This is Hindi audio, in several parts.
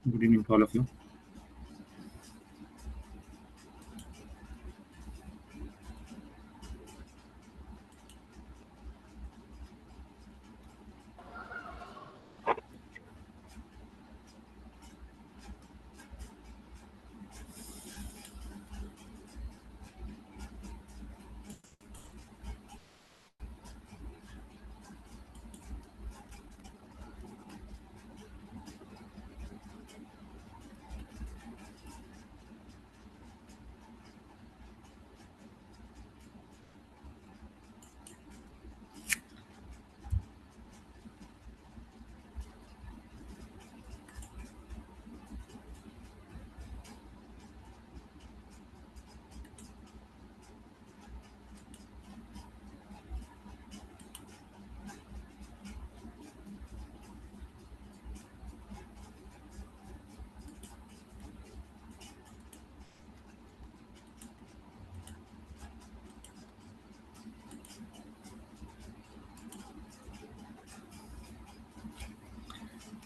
Good evening to all of you.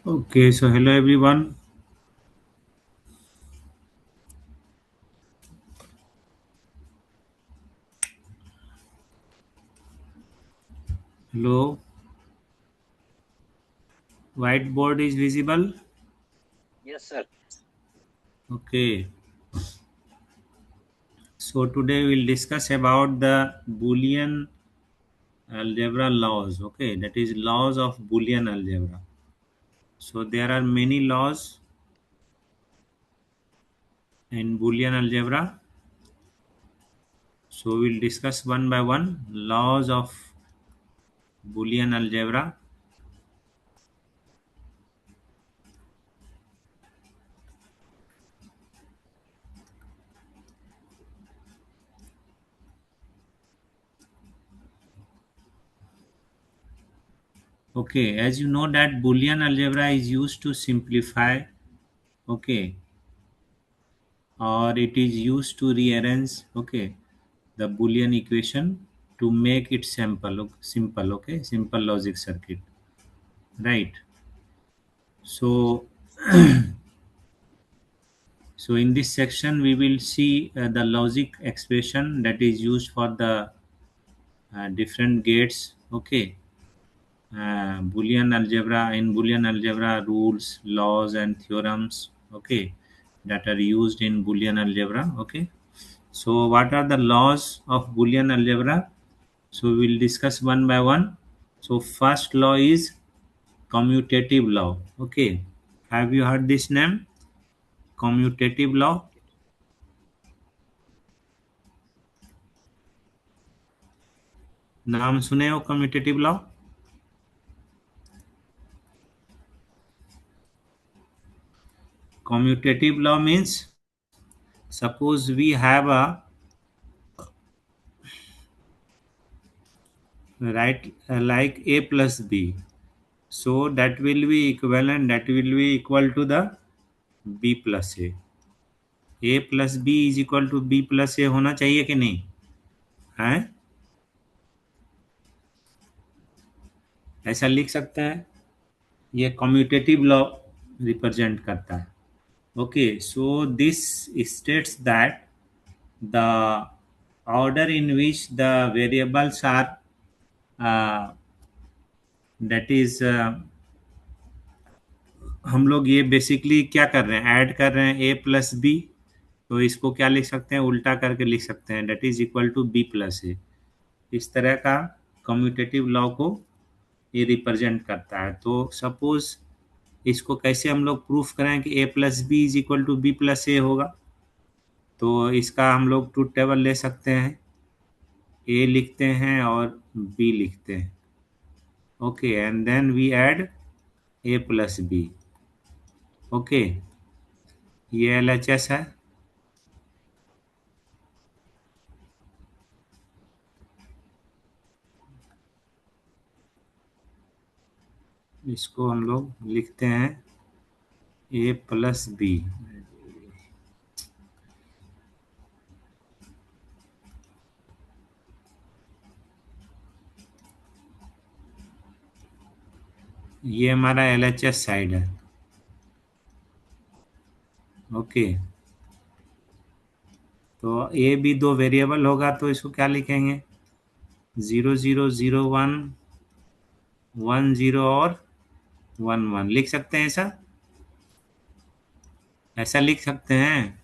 Okay, so hello everyone. Hello. Whiteboard is visible. Yes, sir. Okay. So today we'll discuss about the Boolean algebra laws. Okay, that is laws of Boolean algebra. So there are many laws in Boolean algebra. So we'll discuss one by one laws of Boolean algebra. Okay, as you know that Boolean algebra is used to simplify. Okay, or it is used to rearrange, okay, the Boolean equation to make it simple, okay, simple logic circuit, right? So so in this section we will see the logic expression that is used for the different gates, okay. Boolean algebra rules, laws and theorems, okay, that are used in Boolean algebra, okay. So what are the laws of Boolean algebra? So we'll discuss one by one. So first law is commutative law. Okay. Have you heard this name? Commutative law. नाम सुने हो commutative law? Commutative law means suppose we have a right like a plus b. So that will be equivalent. That will be equal to the b plus a. A plus b is equal to b plus a होना चाहिए कि नहीं है? ऐसा लिख सकते हैं. ये कम्यूटेटिव लॉ रिप्रेजेंट करता है. Okay, so this states that the order in which the variables are that is हम लोग ये बेसिकली क्या कर रहे हैं, ऐड कर रहे हैं a प्लस बी. तो इसको क्या लिख सकते हैं, उल्टा करके लिख सकते हैं, that is equal to b plus a. इस तरह का कम्यूटेटिव लॉ को ये रिप्रेजेंट करता है. तो सपोज इसको कैसे हम लोग प्रूफ करें कि a plus b is equal to b plus a होगा. तो इसका हम लोग ट्रूथ टेबल ले सकते हैं. a लिखते हैं और b लिखते हैं. Okay, and then we add a plus B. Okay, ये LHS है. इसको हम लोग लिखते हैं a प्लस बी. ये हमारा LHS साइड है. ओके, तो ए भी दो वेरिएबल होगा तो इसको क्या लिखेंगे? 0001 10 और 11 लिख सकते हैं ऐसा, ऐसा लिख सकते हैं।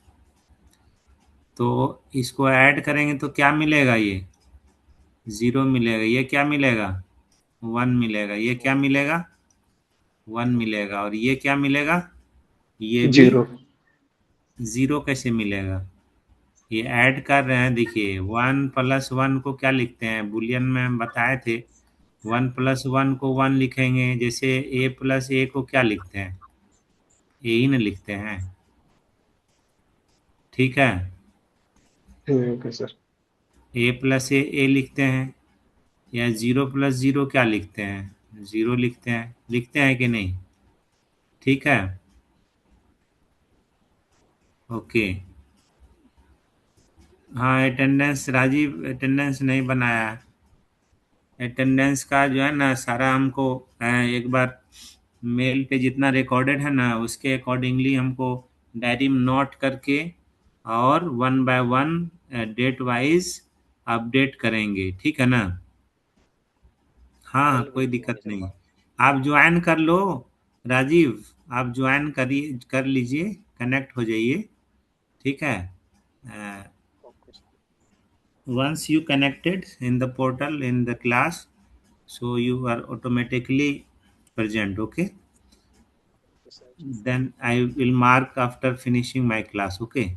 तो इसको ऐड करेंगे तो क्या मिलेगा? ये 0 मिलेगा, ये क्या मिलेगा? 1 मिलेगा, ये क्या मिलेगा? 1 मिलेगा, और ये क्या मिलेगा? ये भी जीरो। 0 कैसे मिलेगा? ये ऐड कर रहे हैं, देखिए 1 + 1 को क्या लिखते हैं? बुलियन में हम बताए थे, 1 + 1 को 1 लिखेंगे। जैसे a+a को क्या लिखते हैं? ए ही न लिखते हैं, ठीक है। ठीक है सर। a+a लिखते हैं, या 0 + 0 क्या लिखते हैं? 0 लिखते हैं कि नहीं? ठीक है, ओके। हाँ, अटेंडेंस राजीव अटेंडेंस नहीं बनाया है। अटेंडेंस का जो है ना सारा हमको एक बार मेल पे जितना रिकॉर्डेड है ना उसके अकॉर्डिंगली हमको डायरी में नोट करके और 1 बाय 1 डेट वाइज अपडेट करेंगे, ठीक है ना? हाँ हाँ, चलिए कोई ठीक है दिक्कत सर। नहीं। आप ज्वाइन कर लो राजीव, आप ज्वाइन करिए, कर लीजिए, कनेक्ट हो जाइए, ठीक है। Okay sir. Once you connected in the portal in the class, so you are automatically present, okay? Okay sir. Then I will mark after finishing my class, okay?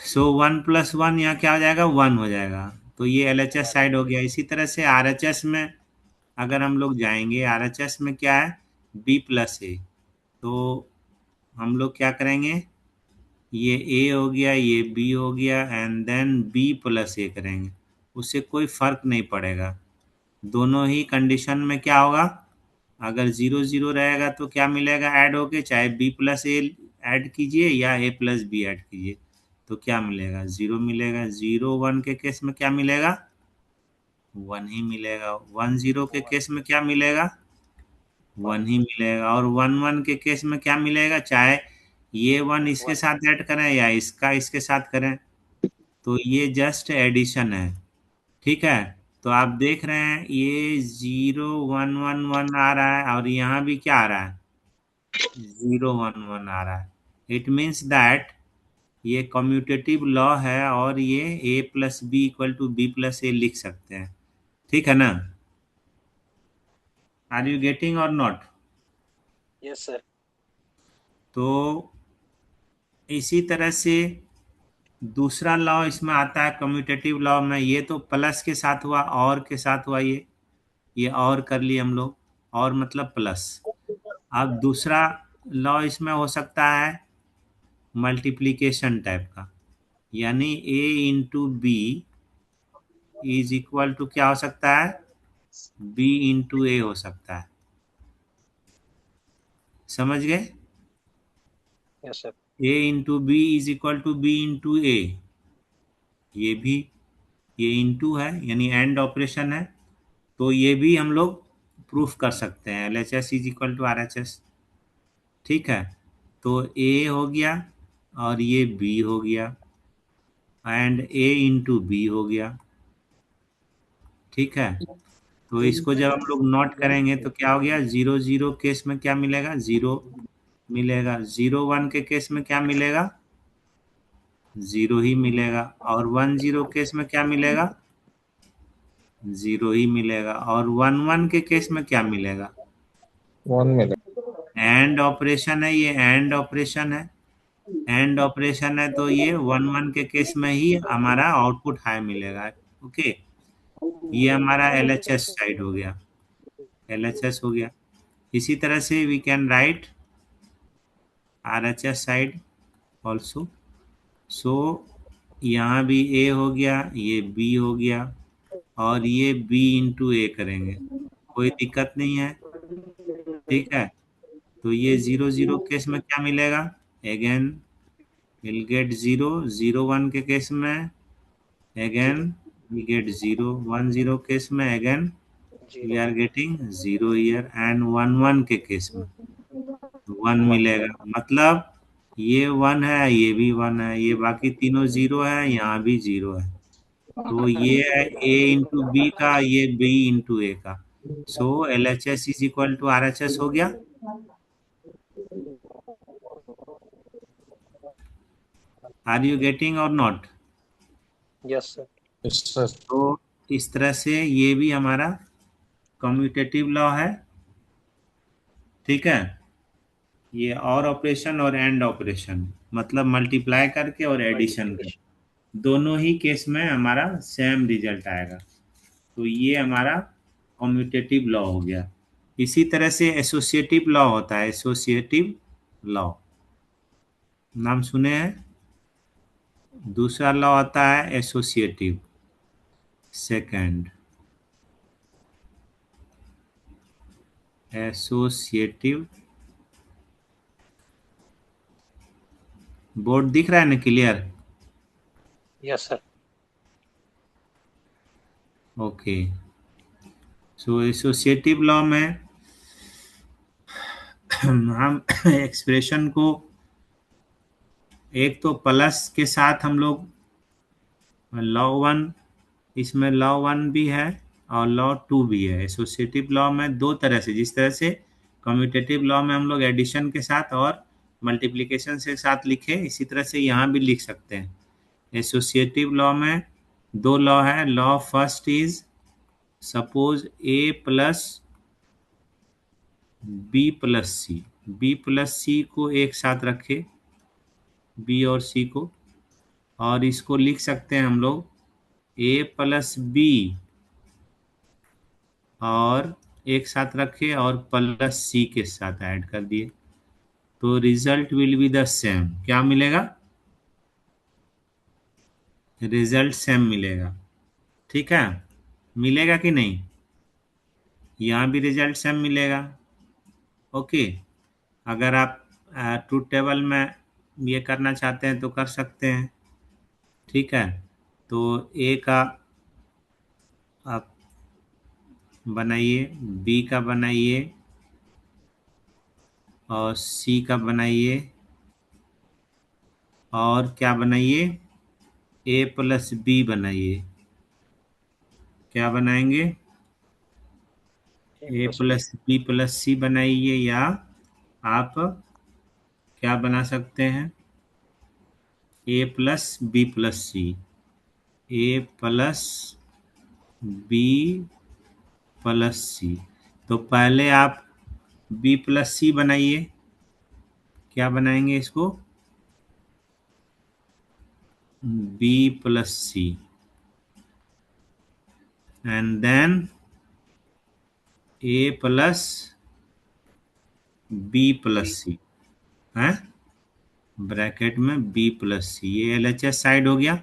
सो 1 + 1 यहाँ क्या हो जाएगा? 1 हो जाएगा। तो ये LHS 1 साइड हो गया। इसी तरह से RHS में अगर हम लोग जाएंगे, RHS में क्या है? B+A। तो हम लोग क्या करेंगे? ये A हो गया, ये B हो गया, एंड देन B+A करेंगे। उससे कोई फर्क नहीं पड़ेगा, दोनों ही कंडीशन में क्या होगा? अगर 0 0 रहेगा तो क्या मिलेगा ऐड होके? चाहे B+A ऐड कीजिए या A+B ऐड कीजिए, तो क्या मिलेगा? 0 मिलेगा। 0 1 के केस में क्या मिलेगा? 1 ही मिलेगा। 1 0 के 1 केस में क्या मिलेगा? 1 ही मिलेगा। और 1 1 के केस में क्या मिलेगा? चाहे ये 1 इसके 1 साथ ऐड करें या इसका इसके साथ करें, तो ये जस्ट एडिशन है, ठीक है। तो आप देख रहे हैं ये 0 1 1 1 आ रहा है, और यहाँ भी क्या आ रहा है? 0 1 1 आ रहा है। इट मीन्स दैट ये कम्यूटेटिव लॉ है, और ये A+B = B+A लिख सकते हैं, ठीक है ना? Are you getting or not? Yes sir. तो इसी तरह से दूसरा लॉ इसमें आता है कम्यूटेटिव लॉ में। ये तो प्लस के साथ हुआ, और के साथ हुआ, ये और कर लिए हम लोग, और मतलब प्लस। अब दूसरा लॉ इसमें हो सकता है मल्टीप्लिकेशन टाइप का, यानी A × B क्या हो सकता है? B × A हो सकता है, समझ गए? Yes sir. A × B = B × A, ये भी, ये इंटू है यानी एंड ऑपरेशन है, तो ये भी हम लोग प्रूफ कर सकते हैं। LHS = RHS, ठीक है। तो A हो गया, और ये B हो गया, एंड A × B हो गया, ठीक है। तो इसको जब हम लोग नोट करेंगे तो क्या हो गया? 0 0 केस में क्या मिलेगा? 0 मिलेगा। 0 1 के केस में क्या मिलेगा? 0 ही मिलेगा। और 1 0 केस में क्या मिलेगा? 0 ही मिलेगा। और 1 1 के केस में क्या मिलेगा? 1 मिले। एंड ऑपरेशन है, ये एंड ऑपरेशन है। एंड ऑपरेशन है तो ये 1 1 के केस में ही हमारा आउटपुट हाई मिलेगा, ओके। ये हमारा LHS साइड हो गया, LHS हो गया। इसी तरह से we can write RHS side also. So यहाँ भी A हो गया, ये B हो गया, और ये B × A करेंगे, कोई दिक्कत नहीं है, ठीक है। तो ये 0 0 केस में क्या मिलेगा? Again will get 0। 0 1 के केस में अगेन 0 we get 0। 1 0 केस में again we 0 are getting 0 here, and 1 1 के केस में वन मिलेगा, मतलब ये वन है, ये भी वन है, ये बाकी तीनों जीरो है, यहाँ भी जीरो है। तो ये है ए इंटू बी का, ये बी इंटू ए का। So L H S is equal to R H S हो गया। Are you getting or not? Yes, sir. Yes, sir. तो इस तरह से ये भी हमारा कम्यूटेटिव लॉ है। ठीक है, ये और ऑपरेशन और एंड ऑपरेशन, मतलब मल्टीप्लाई करके और एडिशन करके, Multiplication. दोनों ही केस में हमारा सेम रिजल्ट आएगा। तो ये हमारा कम्यूटेटिव लॉ हो गया। इसी तरह से एसोसिएटिव लॉ होता है, एसोसिएटिव लॉ नाम सुने हैं? दूसरा लॉ आता है एसोसिएटिव, सेकंड एसोसिएटिव। बोर्ड दिख रहा है ना क्लियर? Yes, sir. ओके, सो एसोसिएटिव लॉ में हम एक्सप्रेशन को एक तो प्लस के साथ हम लोग लॉ वन, इसमें लॉ वन भी है और लॉ टू भी है। एसोसिएटिव लॉ में दो तरह से, जिस तरह से कम्यूटेटिव लॉ में हम लोग एडिशन के साथ और मल्टीप्लिकेशन के साथ लिखे, इसी तरह से यहाँ भी लिख सकते हैं। एसोसिएटिव लॉ में दो लॉ है। Law first is suppose a plus B plus c, b plus c को एक साथ रखे, बी और सी को, और इसको लिख सकते हैं हम लोग ए प्लस बी और एक साथ रखे और प्लस सी के साथ ऐड कर दिए, तो result will be the same. क्या मिलेगा? रिजल्ट सेम मिलेगा। ठीक है, मिलेगा कि नहीं? यहाँ भी रिजल्ट सेम मिलेगा। ओके, अगर आप ट्रूथ टेबल में ये करना चाहते हैं तो कर सकते हैं। ठीक है, तो ए का आप बनाइए, बी का बनाइए और सी का बनाइए, और क्या बनाइए? ए प्लस बी बनाइए। क्या बनाएंगे? A a plus B. Plus B plus c बनाइए, या आप क्या बना सकते हैं? A plus B plus c, a plus B plus c. तो पहले आप बी प्लस सी बनाइए। क्या बनाएंगे इसको? B plus C, and then A plus B plus B. C है, ब्रैकेट में बी प्लस सी। ये एल एच एस साइड हो गया।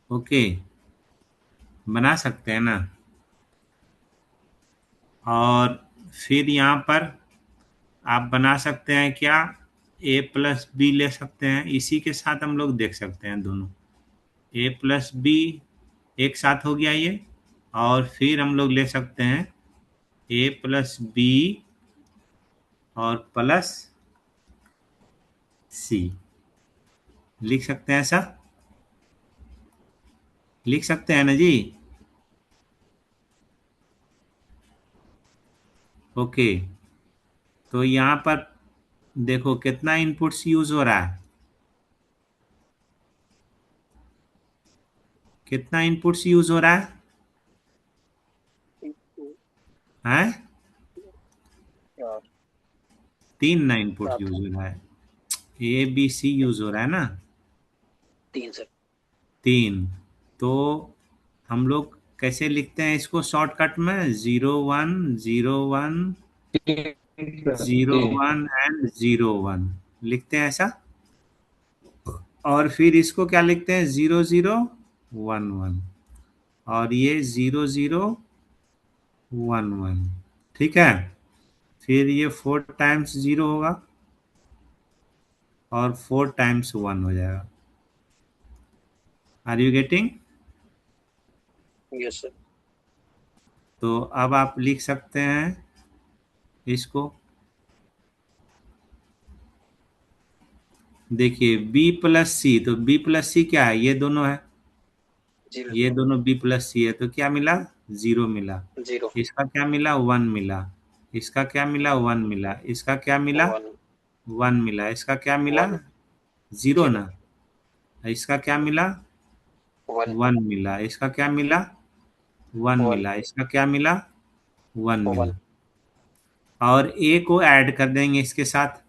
ओके, बना सकते हैं ना? और फिर यहाँ पर आप बना सकते हैं क्या? ए प्लस बी ले सकते हैं, इसी के साथ हम लोग देख सकते हैं दोनों। ए प्लस बी एक साथ हो गया ये, और फिर हम लोग ले सकते हैं ए प्लस बी और प्लस सी। लिख सकते हैं ऐसा? लिख सकते हैं ना जी? ओके, तो यहाँ पर देखो कितना इनपुट्स यूज हो रहा है, कितना इनपुट्स यूज हो रहा है? हैं? Yeah. तीन ना इनपुट सात यूज हो रहा है। ए बी सी यूज हो रहा है ना, तीन सर। तीन। तो हम लोग कैसे लिखते हैं इसको शॉर्टकट में? 01 01 01 एंड 01 लिखते हैं ऐसा, और फिर इसको क्या लिखते हैं? 0011, और ये 0011। ठीक है, फिर ये 4 टाइम्स 0 होगा और 4 टाइम्स 1 हो जाएगा। Are you getting? Yes sir. तो अब आप लिख सकते हैं इसको देखिए बी प्लस सी, तो बी प्लस सी क्या है, ये दोनों है, जीरो ये दोनों बी प्लस सी है, तो क्या मिला, जीरो मिला। जीरो इसका क्या मिला, वन मिला। इसका क्या मिला, वन मिला। इसका क्या मिला, वन वन मिला। इसका क्या मिला, वन जीरो जीरो ना। इसका क्या मिला, वन वन मिला। इसका क्या मिला, वन वन मिला। इसका क्या मिला, वन वन मिला। और ए को ऐड कर देंगे इसके साथ,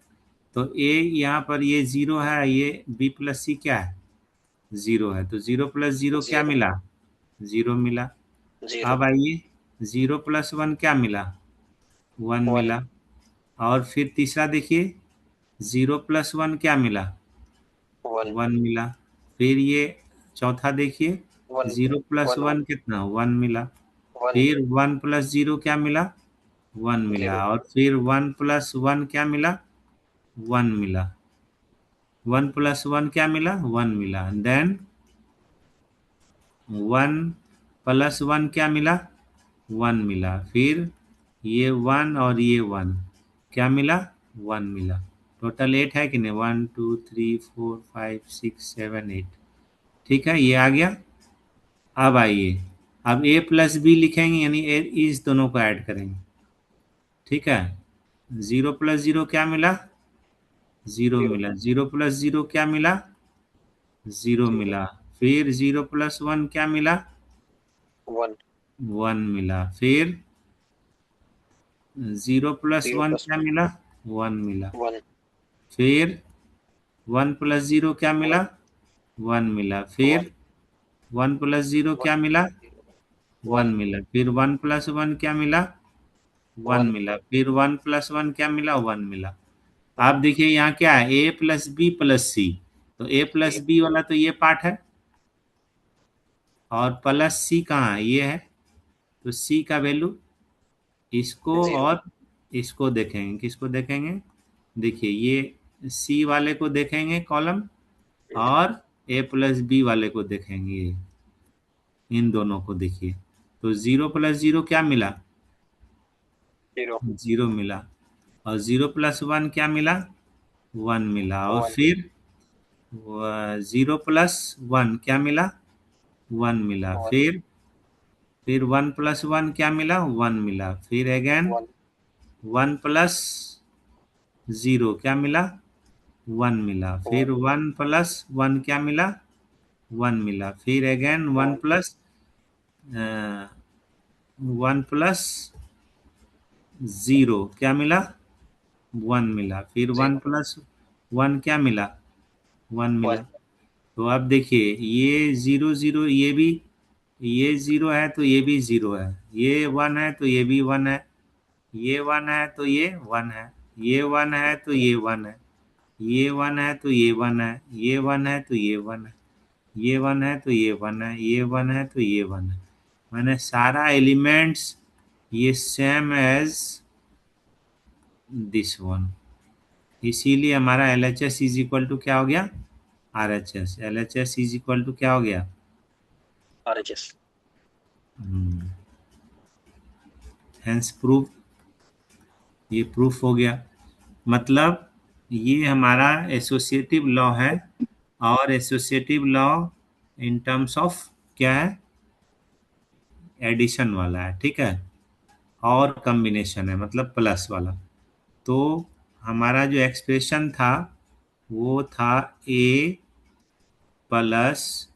तो ए यहाँ पर ये जीरो है, ये बी प्लस सी क्या है, जीरो है, तो जीरो प्लस जीरो क्या जीरो मिला, जीरो मिला। जीरो अब आइए, जीरो प्लस वन क्या मिला, वन वन मिला। और फिर तीसरा देखिए, जीरो प्लस वन क्या मिला, वन वन मिला। फिर ये चौथा देखिए, one zero plus one one one कितना, वन मिला। वन फिर वन प्लस जीरो क्या मिला, वन मिला। जीरो और फिर वन प्लस वन क्या मिला, वन मिला। वन प्लस वन क्या मिला, वन मिला। देन वन प्लस वन क्या मिला, वन मिला। फिर ये वन और ये वन क्या मिला, वन मिला। टोटल एट है कि नहीं, one two three four five six seven eight. ठीक है, ये आ गया। अब आइए, अब ए प्लस बी लिखेंगे, यानी ए इस दोनों को ऐड करेंगे। ठीक है, जीरो प्लस जीरो क्या मिला, जीरो जीरो मिला। जीरो प्लस जीरो क्या मिला, जीरो जीरो मिला। फिर जीरो प्लस वन क्या मिला, वन वन मिला। फिर zero plus zero one plus क्या मिला, वन मिला। वन फिर वन प्लस जीरो क्या मिला, वन वन मिला। फिर one one plus zero one क्या मिला, जीरो वन वन मिला। फिर वन प्लस वन क्या मिला, वन वन मिला। फिर वन प्लस वन क्या मिला, वन मिला। आप देखिए यहाँ क्या है, ए प्लस बी प्लस सी, तो ए प्लस ए बी वाला तो ये पार्ट है, और प्लस सी कहाँ है, ये है। तो सी का वैल्यू, इसको जीरो और इसको देखेंगे, किसको देखेंगे, देखिए ये सी वाले को देखेंगे कॉलम, और ए प्लस बी वाले को देखेंगे, इन दोनों को देखिए। तो जीरो प्लस जीरो क्या मिला, जीरो जीरो मिला। और जीरो प्लस वन क्या मिला, वन मिला। और वन फिर जीरो प्लस वन क्या मिला, वन मिला। वन फिर वन प्लस वन क्या मिला, वन मिला। फिर again one one plus zero क्या मिला, वन मिला। फिर वन वन प्लस वन क्या मिला, वन मिला। फिर again one one plus one plus zero क्या मिला, वन मिला। फिर वन जीरो प्लस वन क्या मिला, वन मिला। वन तो अब देखिए, ये जीरो जीरो, ये जीरो है तो ये भी जीरो है, ये वन है तो ये भी वन है, ये वन है तो ये वन है, ये वन है तो ये वन है, ये वन है तो ये वन है, ये वन है तो ये वन है, ये वन है तो ये वन है, ये वन है तो ये वन है। मैंने सारा एलिमेंट्स ये सेम एज दिस वन, इसीलिए हमारा L H S is equal to क्या हो गया, R H S. L H S is equal to क्या हो गया, RHS हेंस प्रूफ, ये प्रूफ हो गया। मतलब ये हमारा एसोसिएटिव लॉ है, और associative law in terms of क्या है, एडिशन वाला है। ठीक है, और कॉम्बिनेशन है, मतलब प्लस वाला। तो हमारा जो एक्सप्रेशन था वो था a plus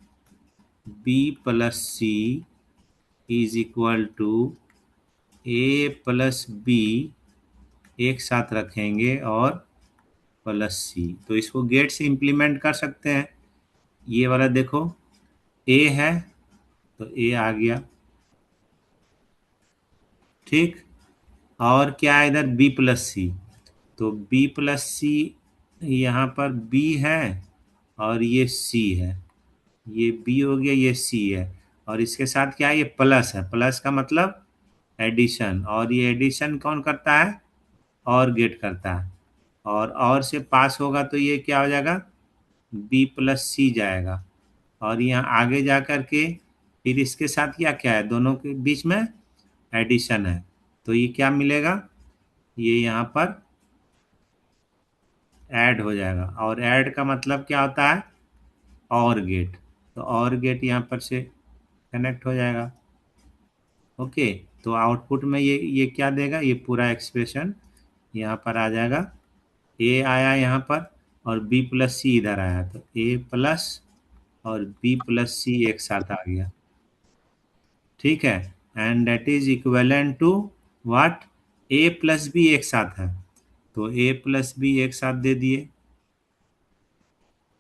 B plus c is equal to a plus B, एक साथ रखेंगे, और प्लस सी। तो इसको गेट से इम्प्लीमेंट कर सकते हैं। ये वाला देखो, ए है तो ए आ गया, ठीक। और क्या है इधर, बी प्लस सी, तो बी प्लस सी, यहाँ पर बी है और ये सी है, ये बी हो गया, ये सी है। और इसके साथ क्या है, ये प्लस है, प्लस का मतलब एडिशन, और ये एडिशन कौन करता है, और गेट करता है। और से पास होगा तो ये क्या हो जाएगा, बी प्लस सी जाएगा। और यहाँ आगे जा कर के फिर इसके साथ क्या क्या है, दोनों के बीच में एडिशन है, तो ये क्या मिलेगा, ये यहाँ पर ऐड हो जाएगा। और ऐड का मतलब क्या होता है? और गेट। तो और गेट यहाँ पर से कनेक्ट हो जाएगा। ओके, तो आउटपुट में ये क्या देगा? ये पूरा एक्सप्रेशन यहाँ पर आ जाएगा। ए आया यहाँ पर और बी प्लस सी इधर आया, तो ए प्लस और बी प्लस सी एक साथ आ गया। ठीक है, and that is equivalent to what? A plus B एक साथ है, तो ए प्लस बी एक साथ दे दिए।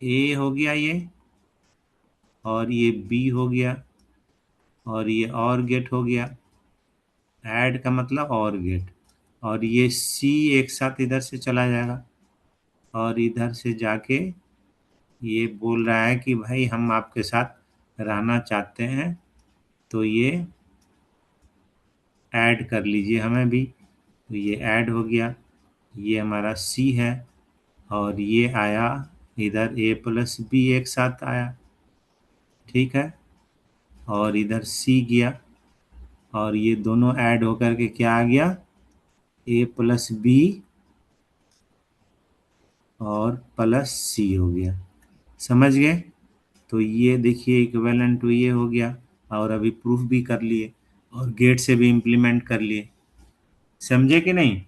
ए हो गया ये, और ये बी हो गया, और ये और गेट हो गया। ऐड का मतलब और गेट। और ये सी एक साथ इधर से चला जाएगा, और इधर से जाके ये बोल रहा है कि भाई हम आपके साथ रहना चाहते हैं, तो ये ऐड कर लीजिए हमें भी। तो ये ऐड हो गया, ये हमारा सी है, और ये आया इधर ए प्लस बी एक साथ आया। ठीक है, और इधर सी गया, और ये दोनों ऐड होकर के क्या आ गया? ए प्लस बी और प्लस सी हो गया। समझ गए? तो ये देखिए इक्विवेलेंट टू ये हो गया, और अभी प्रूफ भी कर लिए और गेट से भी इम्प्लीमेंट कर लिए। समझे कि नहीं?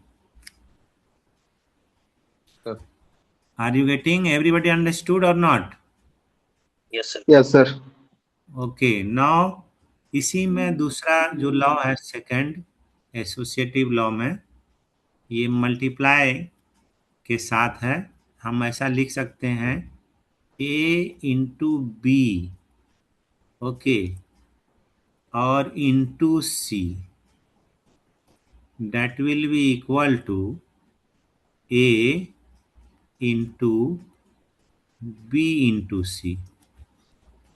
Sir. Are you getting? Everybody understood or not? Yes, sir. Yes sir. Okay, now इसी में दूसरा जो लॉ है, सेकंड एसोसिएटिव लॉ में, ये मल्टीप्लाई के साथ है। हम ऐसा लिख सकते हैं ए इंटू बी, ओके, और into c, that will be equal to A into b into c,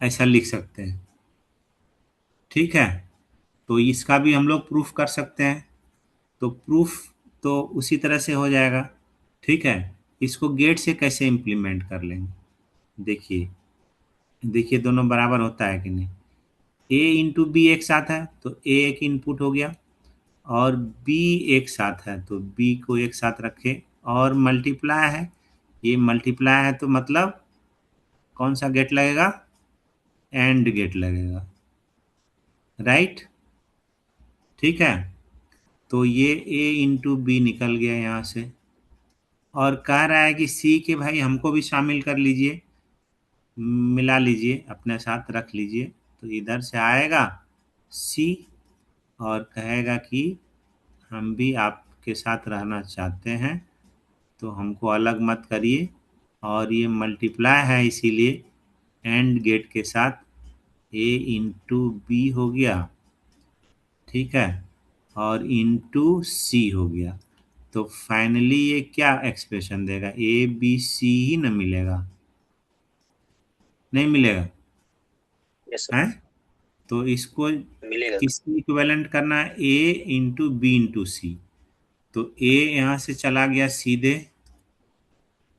ऐसा लिख सकते हैं। ठीक है, तो इसका भी हम लोग प्रूफ कर सकते हैं। तो प्रूफ तो उसी तरह से हो जाएगा। ठीक है, इसको गेट से कैसे इम्प्लीमेंट कर लेंगे? देखिए, देखिए दोनों बराबर होता है कि नहीं? ए इंटू बी एक साथ है, तो ए एक इनपुट हो गया, और बी एक साथ है तो बी को एक साथ रखे, और मल्टीप्लाई है, ये मल्टीप्लाई है तो मतलब कौन सा गेट लगेगा? एंड गेट लगेगा, राइट? ठीक है, तो ये ए इंटू बी निकल गया यहाँ से, और कह रहा है कि सी के भाई हमको भी शामिल कर लीजिए, मिला लीजिए, अपने साथ रख लीजिए। तो इधर से आएगा सी, और कहेगा कि हम भी आपके साथ रहना चाहते हैं, तो हमको अलग मत करिए। और ये मल्टीप्लाई है, इसीलिए एंड गेट के साथ ए इंटू बी हो गया। ठीक है, और इंटू सी हो गया। तो फाइनली ये क्या एक्सप्रेशन देगा? ए बी सी ही ना मिलेगा? नहीं मिलेगा? Yes, sir. है, तो इसको मिलेगा। किसकी इक्विवेलेंट करना है? ए इंटू बी इंटू सी। तो ए यहाँ से चला गया सीधे,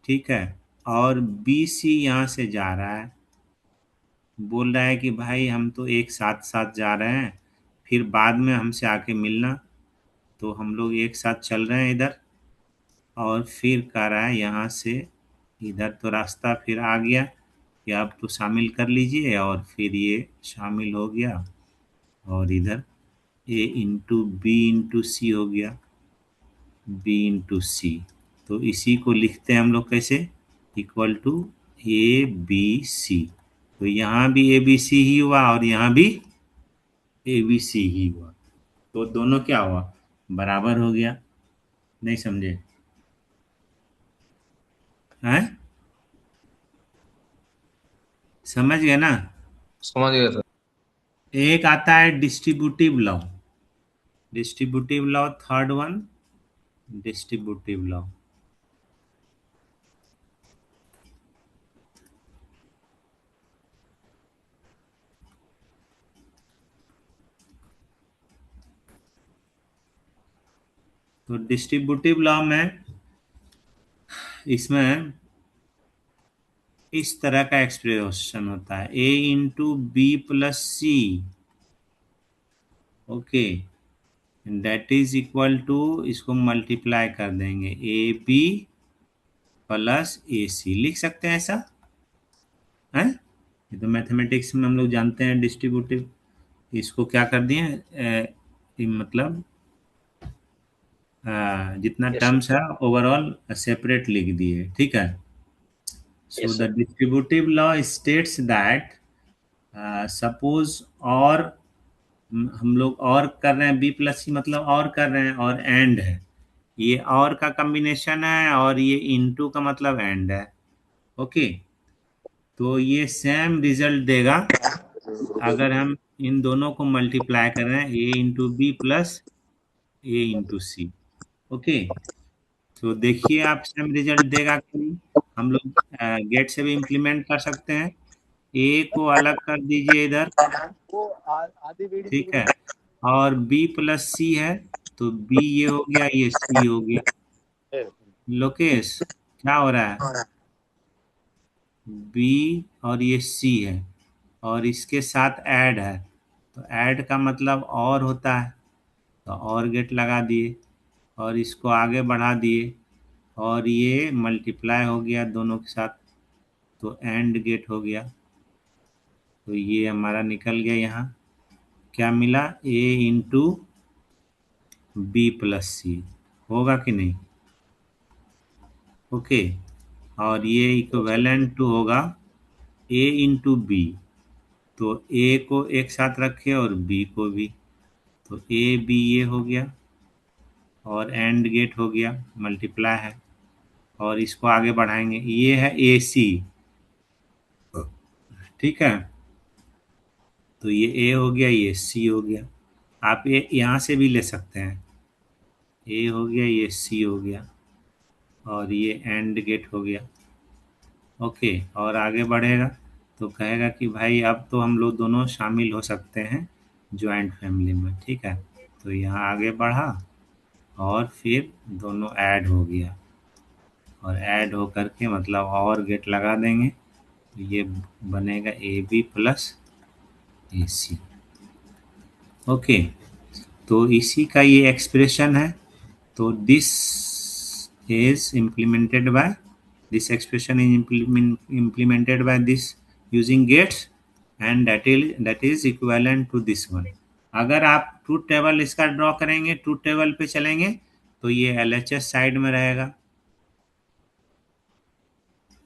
ठीक है, और बी सी यहाँ से जा रहा है, बोल रहा है कि भाई हम तो एक साथ साथ जा रहे हैं, फिर बाद में हमसे आके मिलना। तो हम लोग एक साथ चल रहे हैं इधर, और फिर कह रहा है यहाँ से इधर तो रास्ता फिर आ गया कि आप तो शामिल कर लीजिए, और फिर ये शामिल हो गया, और इधर ए इंटू बी इंटू सी हो गया, बी इंटू सी। तो इसी को लिखते हैं हम लोग कैसे? Equal to A B C. तो यहाँ भी ए बी सी ही हुआ, और यहाँ भी ए बी सी ही हुआ, तो दोनों क्या हुआ? बराबर हो गया। नहीं समझे? हैं? समझ गए ना? समझ गया सर। एक आता है distributive law, distributive law, third one distributive law. तो डिस्ट्रीब्यूटिव लॉ में इसमें इस तरह का एक्सप्रेशन होता है, a into b plus c, okay, that is equal to, इसको मल्टीप्लाई कर देंगे, ए बी प्लस ए सी लिख सकते हैं ऐसा है। ये तो मैथमेटिक्स में हम लोग जानते हैं डिस्ट्रीब्यूटिव। इसको क्या कर दिए मतलब जितना Yes, sir. टर्म्स है ओवरऑल सेपरेट लिख दिए, ठीक है। सो Yes, the sir. Distributive law states that suppose और हम लोग और कर रहे हैं बी प्लस सी मतलब और कर रहे हैं और एंड है, ये और का कॉम्बिनेशन है और ये इनटू का मतलब एंड है। ओके, तो ये सेम रिजल्ट देगा अगर हम इन दोनों को मल्टीप्लाई कर रहे हैं a into b plus A into C. Okay, तो देखिए आप सेम रिजल्ट देगा कि नहीं। हम लोग गेट से भी इम्प्लीमेंट कर सकते हैं। ए को अलग कर दीजिए इधर, ठीक है, और बी प्लस सी है तो बी ये हो गया, ये सी हो गया। लोकेश क्या हो रहा है, बी और ये सी है और इसके साथ ऐड है, तो ऐड का मतलब और होता है, तो और गेट लगा दिए और इसको आगे बढ़ा दिए और ये मल्टीप्लाई हो गया दोनों के साथ, तो एंड गेट हो गया। तो ये हमारा निकल गया, यहाँ क्या मिला, ए इंटू बी प्लस सी होगा कि नहीं। ओके, और ये इक्विवेलेंट टू होगा ए इंटू बी, तो ए को एक साथ रखे और बी को भी, तो ए बी ये हो गया और एंड गेट हो गया, मल्टीप्लाई है और इसको आगे बढ़ाएंगे, ये है ए सी, ठीक है। तो ये ए हो गया, ये सी हो गया। आप ये यहाँ से भी ले सकते हैं, ए हो गया, ये सी हो गया और ये एंड गेट हो गया। ओके, और आगे बढ़ेगा तो कहेगा कि भाई अब तो हम लोग दोनों शामिल हो सकते हैं जॉइंट फैमिली में, ठीक है। तो यहाँ आगे बढ़ा और फिर दोनों ऐड हो गया और ऐड हो करके मतलब और गेट लगा देंगे, तो ये बनेगा A B plus A C. Okay, तो इसी का ये एक्सप्रेशन है। तो this is implemented by, this expression is implemented by this using gates and that is equivalent to this one। अगर आप ट्रूथ टेबल इसका ड्रॉ करेंगे, ट्रूथ टेबल पे चलेंगे तो ये एलएचएस साइड में रहेगा,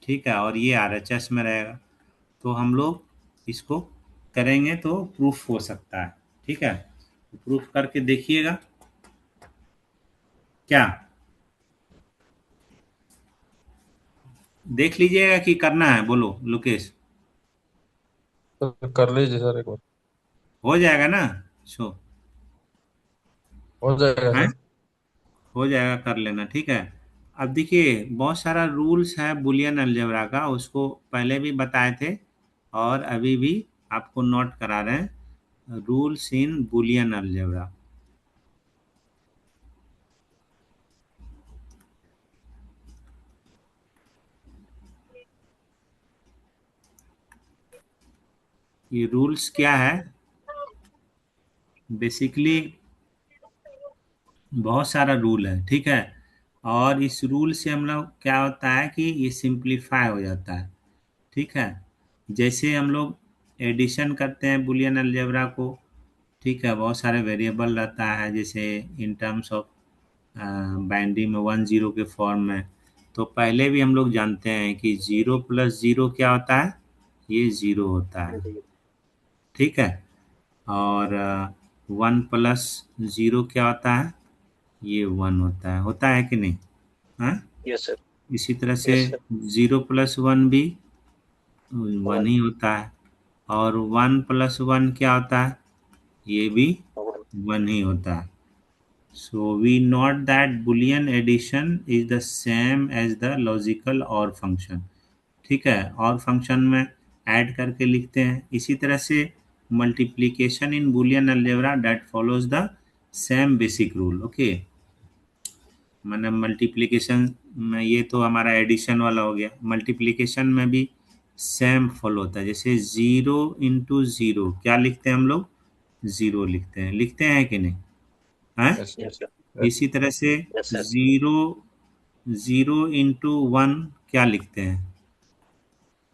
ठीक है, और ये आरएचएस में रहेगा। तो हम लोग इसको करेंगे तो प्रूफ हो सकता है, ठीक है। प्रूफ करके देखिएगा क्या, देख लीजिएगा कि करना है, बोलो लोकेश। सर कर लीजिए सर एक बार। हो जाएगा ना, शो हो जाएगा है, सर। हो जाएगा, कर लेना, ठीक है। अब देखिए बहुत सारा रूल्स है बुलियन अलजेब्रा का, उसको पहले भी बताए थे और अभी भी आपको नोट करा रहे हैं, रूल्स इन बुलियन अलजेब्रा। ये रूल्स क्या है, बेसिकली बहुत सारा रूल है, ठीक है। और इस रूल से हम लोग क्या होता है कि ये सिंप्लीफाई हो जाता है, ठीक है। जैसे हम लोग एडिशन करते हैं बुलियन अलजेब्रा को, ठीक है, बहुत सारे वेरिएबल रहता है, जैसे इन टर्म्स ऑफ बाइनरी में 1 0 के फॉर्म में। तो पहले भी हम लोग जानते हैं कि 0 + 0 क्या होता है, ये 0 होता है, ठीक है। और 1 + 0 क्या होता है, ये 1 होता है कि नहीं, हाँ। Yes, sir. इसी तरह से Yes, sir. 0 + 1 भी 1 ही होता है, और 1 + 1 क्या होता है, ये भी One. 1 ही होता है। So we note that Boolean addition is the same as the logical OR function, ठीक है, और फंक्शन में ऐड करके लिखते हैं। इसी तरह से multiplication in Boolean algebra that follows the same basic rule. Okay, मैंने मल्टीप्लिकेशन में, ये तो हमारा एडिशन वाला हो गया, मल्टीप्लिकेशन में भी सेम फॉलो होता है। जैसे 0 × 0 क्या लिखते हैं हम लोग, 0 लिखते हैं कि नहीं, हैं। Yes Yes, sir. सर। इसी तरह से Yes, sir. 0 0 इंटू 1 क्या लिखते हैं?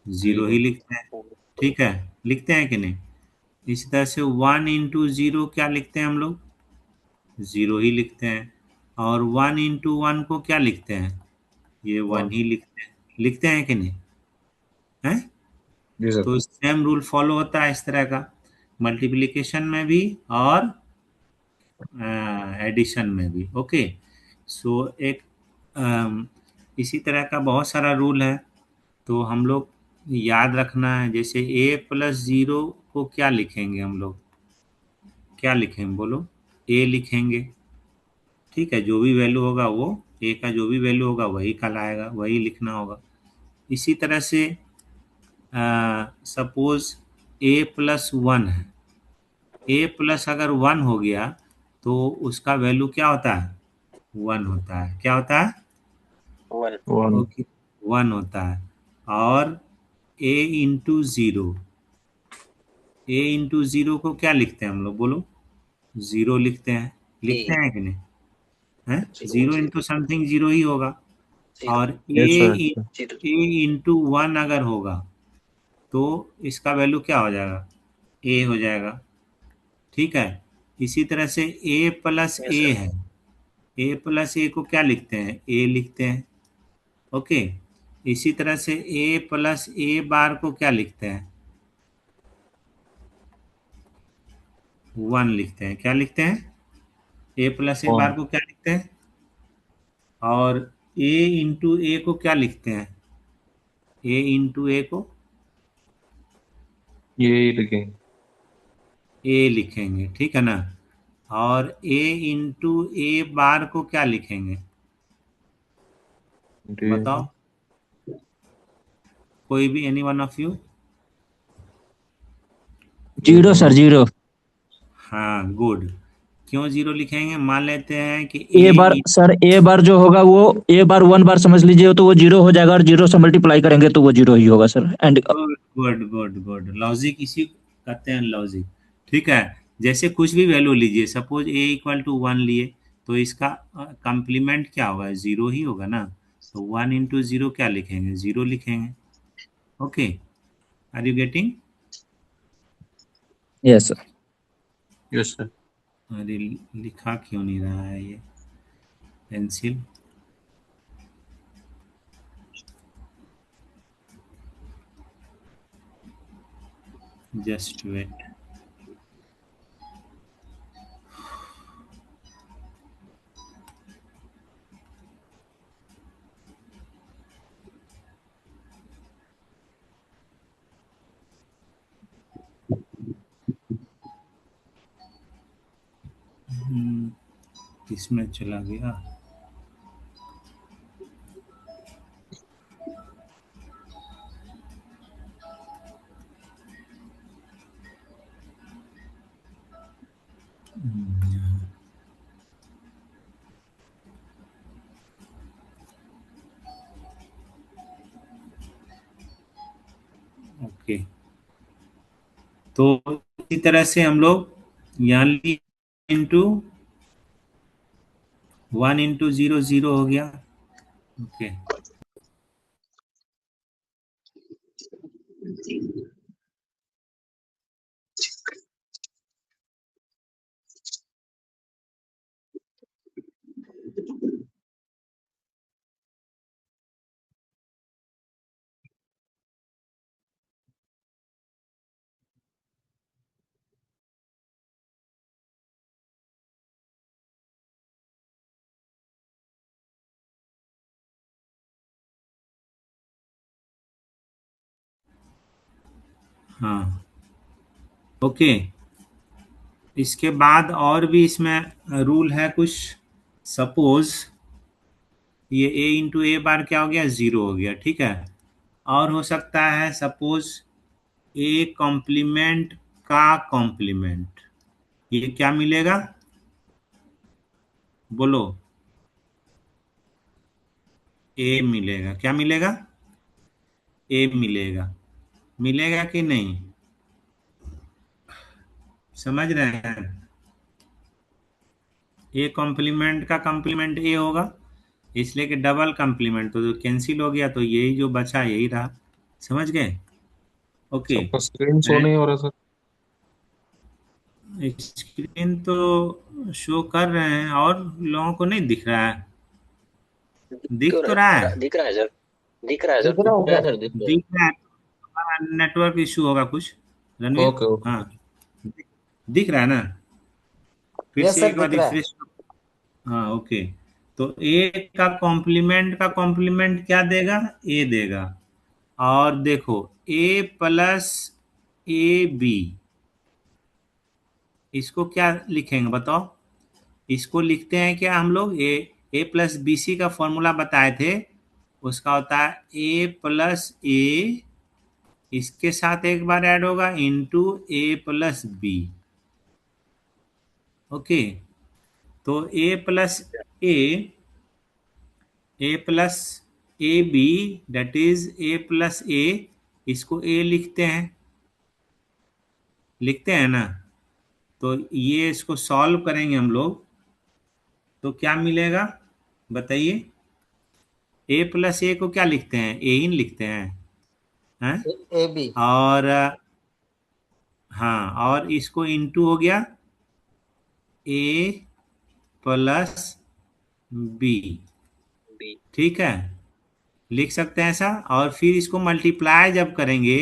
0 ही जीरो। लिखते हैं। ठीक है, लिखते हैं कि नहीं? इसी तरह से 1 इंटू 0 क्या लिखते हैं हम लोग? 0 ही लिखते हैं। और 1 इंटू 1 को क्या लिखते हैं? ये 1 वन। ही लिखते हैं कि नहीं? है? जी सर। तो सेम रूल फॉलो होता है इस तरह का, मल्टीप्लिकेशन में भी और एडिशन में भी। ओके, सो एक इसी तरह का बहुत सारा रूल है, तो हम लोग याद रखना है। जैसे a प्लस 0 को क्या लिखेंगे हम लोग? क्या लिखेंगे बोलो? a लिखेंगे। ठीक है, जो भी वैल्यू होगा वो, a का जो भी वैल्यू होगा वही कहलाएगा, वही लिखना होगा। इसी तरह से सपोज a प्लस 1 है। a प्लस अगर 1 हो गया तो उसका वैल्यू क्या होता है? 1 होता है। क्या होता है? वन। वन। ओके, 1 होता है। और a इंटू 0, a इंटू 0 को क्या लिखते हैं हम लोग बोलो? 0 लिखते हैं। ए लिखते हैं कि नहीं? है, जीरो 0 इंटू जीरो समथिंग 0 ही होगा। जीरो और यस सर। जीरो। ए इंटू 1 अगर होगा तो इसका वैल्यू क्या हो जाएगा? ए हो जाएगा। ठीक है, इसी तरह से ए प्लस यस ए सर। है। ए प्लस ए को क्या लिखते हैं? ए लिखते हैं। ओके, इसी तरह से ए प्लस ए बार को क्या लिखते हैं? 1 लिखते हैं। क्या लिखते हैं? A plus A bar one. को क्या लिखते हैं? और ए इंटू ए को क्या लिखते हैं? ए इंटू ए को ये ही लिखेंगे। ए लिखेंगे। ठीक है ना? और ए इंटू ए बार को क्या लिखेंगे? बताओ, जी। कोई भी, एनी वन ऑफ यू। ये जीरो सर, वन। जीरो। हाँ, गुड। क्यों 0 लिखेंगे? मान लेते हैं कि ए बार ए। सर, ए बार जो होगा वो ए बार 1 बार समझ लीजिए तो वो जीरो हो जाएगा, और जीरो से मल्टीप्लाई करेंगे तो वो जीरो ही होगा sir. And good good good good, logic इसी को कहते हैं, लॉजिक। ठीक है, जैसे कुछ भी वैल्यू लीजिए, सपोज ए इक्वल टू 1 लिए, तो इसका कंप्लीमेंट क्या होगा? 0 ही होगा ना। तो 1 इंटू 0 क्या लिखेंगे? 0 लिखेंगे। Okay, are you getting? Yes sir. Yes sir. अरे, लिखा क्यों नहीं रहा है ये पेंसिल? Just wait. किसमें चला गया? ओके, तो इसी तरह से हम लोग यहाँ इंटू 1 इंटू 0 0 हो गया। ओके, हाँ, ओके। इसके बाद और भी इसमें रूल है कुछ। सपोज ये a इंटू ए बार क्या हो गया? 0 हो गया। ठीक है, और हो सकता है सपोज ए कॉम्प्लीमेंट का कॉम्प्लीमेंट, ये क्या मिलेगा बोलो? ए मिलेगा। क्या मिलेगा? ए मिलेगा। मिलेगा कि नहीं? समझ रहे हैं? ए कॉम्प्लीमेंट का कॉम्प्लीमेंट ए होगा, इसलिए कि डबल कॉम्प्लीमेंट तो जो कैंसिल हो गया तो यही जो बचा यही रहा। समझ गए? ओके। सबका स्क्रीन शो नहीं हो रहा सर। स्क्रीन तो शो कर रहे हैं और लोगों को नहीं दिख रहा है। दिख तो रहा है। दिख रहा है सर। दिख रहा है दिख सर। रहा है क्या? सर दिख रहा है। दिख रहा है तो हमारा नेटवर्क इशू होगा कुछ। रणवीर। Okay okay. हाँ, दिख रहा है ना? फिर यस से सर एक बार दिख रहा है। रिफ्रेश। हाँ, ओके। तो ए का कॉम्प्लीमेंट क्या देगा? ए देगा। और देखो, ए प्लस ए बी, इसको क्या लिखेंगे बताओ? इसको लिखते हैं क्या हम लोग? ए प्लस बी सी का फॉर्मूला बताए थे, उसका होता है ए प्लस ए, इसके साथ एक बार ऐड होगा into a plus B. Okay. तो ए plus A b, that is a plus a, इसको ए लिखते हैं। लिखते हैं ना? तो ये इसको सॉल्व करेंगे हम लोग तो क्या मिलेगा बताइए? ए प्लस ए को क्या लिखते हैं? ए ही लिखते हैं? A B. और हाँ, और इसको इंटू हो गया ए प्लस बी। बी। ठीक है, लिख सकते हैं ऐसा। और फिर इसको मल्टीप्लाई जब करेंगे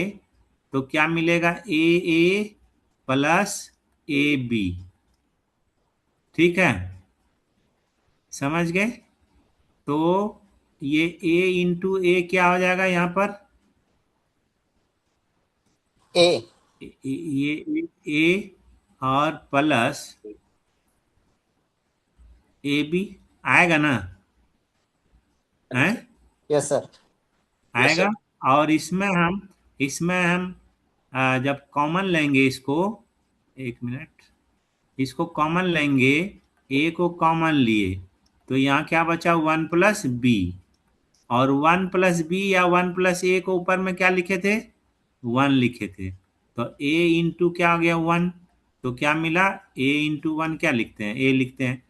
तो क्या मिलेगा? ए प्लस ए बी। ठीक है, समझ गए? तो ये ए इंटू ए क्या हो जाएगा यहाँ पर? ए। ये ए और प्लस ए बी आएगा ना? है? Yes sir. यस आएगा। सर। और इसमें हम जब कॉमन लेंगे इसको, एक मिनट, इसको कॉमन लेंगे, ए को कॉमन लिए तो यहाँ क्या बचा? One plus B. और वन प्लस बी या वन प्लस ए को ऊपर में क्या लिखे थे? वन लिखे थे। तो ए इंटू क्या हो गया? वन। तो क्या मिला? ए इंटू वन क्या लिखते हैं? ए लिखते हैं।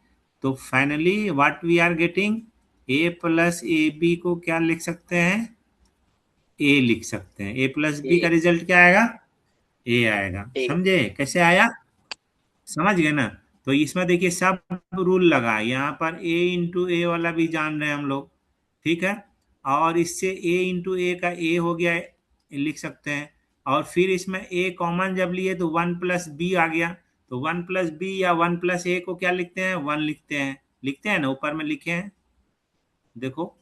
तो finally what we are getting, A plus A B को क्या लिख सकते हैं? ए लिख सकते हैं। ए प्लस बी का ए। रिजल्ट क्या आएगा? ए आएगा। ए। समझे कैसे आया? समझ गए ना? तो इसमें देखिए सब रूल लगा, यहाँ पर ए इंटू ए वाला भी जान रहे हैं हम लोग। ठीक है, और इससे ए इंटू ए का ए हो गया, लिख सकते हैं। और फिर इसमें ए कॉमन जब लिए तो वन प्लस बी आ गया। तो वन प्लस बी या वन प्लस ए को क्या लिखते हैं? वन लिखते हैं। लिखते हैं ना? ऊपर में लिखे हैं, देखो।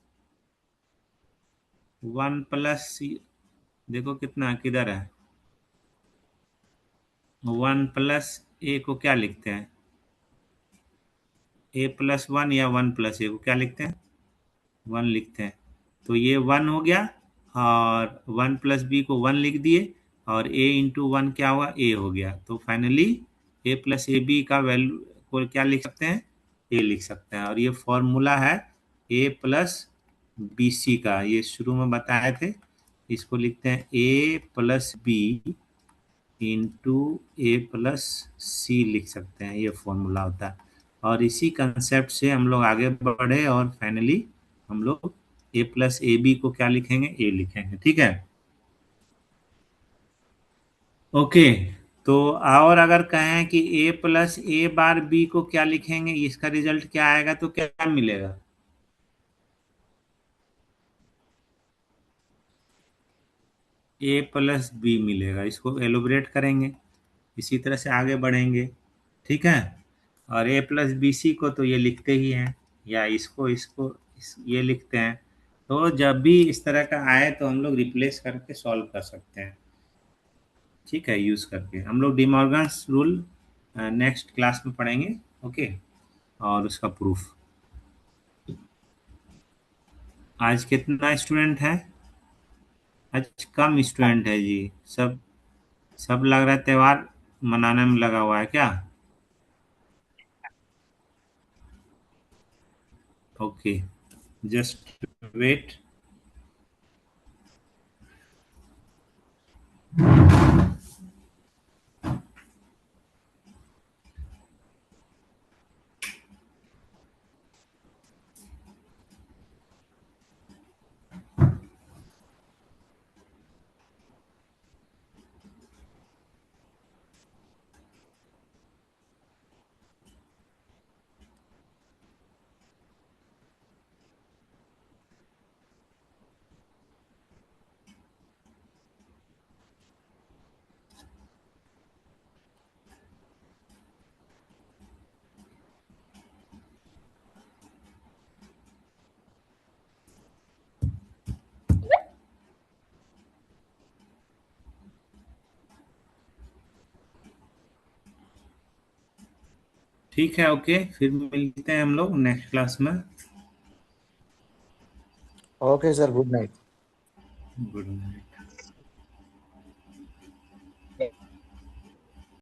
वन प्लस, देखो कितना किधर है? वन प्लस ए को क्या लिखते हैं? ए प्लस वन या वन प्लस ए को क्या लिखते हैं? वन लिखते हैं। तो ये वन हो गया, और वन प्लस बी को वन लिख दिए, और ए इंटू वन क्या हुआ? ए हो गया। तो finally A plus A B का वैल्यू को क्या लिख सकते हैं? ए लिख सकते हैं। और ये फॉर्मूला है ए प्लस बी सी का, ये शुरू में बताए थे। इसको लिखते हैं a plus B into a plus सी, लिख सकते हैं। ये फॉर्मूला होता है। और इसी कंसेप्ट से हम लोग आगे बढ़े और फाइनली हम लोग ए प्लस ए बी को क्या लिखेंगे? ए लिखेंगे। ठीक है, ओके। तो और अगर कहें कि ए प्लस ए बार बी को क्या लिखेंगे, इसका रिजल्ट क्या आएगा, तो क्या मिलेगा? ए प्लस बी मिलेगा। इसको एलोबरेट करेंगे, इसी तरह से आगे बढ़ेंगे। ठीक है, और ए प्लस बी सी को तो ये लिखते ही हैं, या ये लिखते हैं। तो जब भी इस तरह का आए तो हम लोग रिप्लेस करके सॉल्व कर सकते हैं। ठीक है, यूज़ करके हम लोग डिमॉर्गन्स रूल नेक्स्ट क्लास में पढ़ेंगे। ओके, और उसका प्रूफ। आज कितना स्टूडेंट है? आज कम स्टूडेंट है जी। सब सब लग रहा है त्योहार मनाने में लगा हुआ है क्या? Okay, just wait. ठीक है, ओके, फिर मिलते हैं हम लोग नेक्स्ट क्लास में। Okay sir, good night. Good night.